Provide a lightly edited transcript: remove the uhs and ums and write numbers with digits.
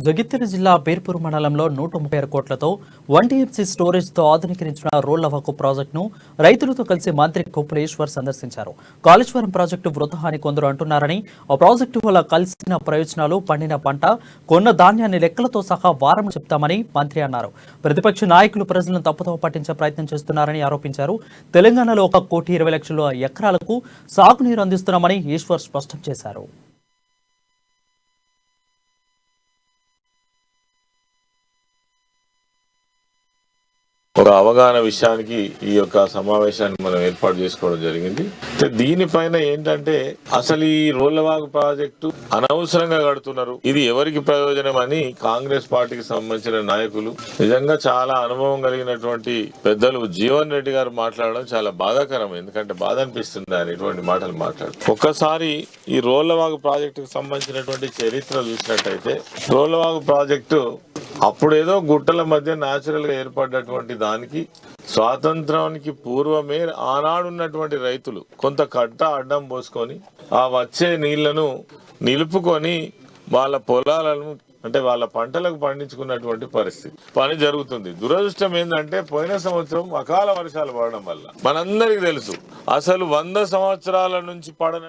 జగిత్యాల జిల్లా బేర్పూర్ మండలంలో 136 కోట్లతో 1 TMC స్టోరేజ్తో ఆధునీకరించిన రోళ్లవాగు ప్రాజెక్టును రైతులతో కలిసి మంత్రి కొప్పుల ఈశ్వర్ సందర్శించారు. కాళేశ్వరం ప్రాజెక్టు వృధా అని కొందరు అంటున్నారని, ఆ ప్రాజెక్టు వల్ల కలిసిన ప్రయోజనాలు, పండిన పంట, కొన్న ధాన్యాన్ని లెక్కలతో సహా వారం చెప్తామని మంత్రి అన్నారు. ప్రతిపక్ష నాయకులు ప్రజలను తప్పుతో పట్టించే ప్రయత్నం చేస్తున్నారని ఆరోపించారు. తెలంగాణలో 1,20,00,000 ఎకరాలకు సాగునీరు అందిస్తున్నామని ఈశ్వర్ స్పష్టం చేశారు. ఒక అవగాహన విషయానికి ఈ యొక్క సమావేశాన్ని మనం ఏర్పాటు చేసుకోవడం జరిగింది. దీనిపైన ఏంటంటే అసలు ఈ రోళ్లవాగు ప్రాజెక్టు అనవసరంగా కడుతున్నారు, ఇది ఎవరికి ప్రయోజనం అని కాంగ్రెస్ పార్టీకి సంబంధించిన నాయకులు, నిజంగా చాలా అనుభవం కలిగినటువంటి పెద్దలు జీవన్ రెడ్డి గారు మాట్లాడడం చాలా బాధాకరం. ఎందుకంటే బాధ అనిపిస్తుంది ఆయన ఇటువంటి మాటలు మాట్లాడు. ఒక్కసారి ఈ రోళ్లవాగు ప్రాజెక్టుకు సంబంధించినటువంటి చరిత్ర చూసినట్టయితే, రోళ్లవాగు ప్రాజెక్టు అప్పుడేదో గుట్టల మధ్య న్యాచురల్ గా ఏర్పడ్డటువంటి దానికి స్వాతంత్రానికి పూర్వమే ఆనాడున్నటువంటి రైతులు కొంత కట్ట అడ్డం పోసుకొని ఆ వచ్చే నీళ్లను నిలుపుకొని వాళ్ళ పొలాలను అంటే వాళ్ళ పంటలకు పండించుకున్నటువంటి పరిస్థితి పని జరుగుతుంది. దురదృష్టం ఏంటంటే పోయిన సంవత్సరం అకాల వర్షాలు పడడం వల్ల మనందరికీ తెలుసు అసలు 100 సంవత్సరాల నుంచి పడన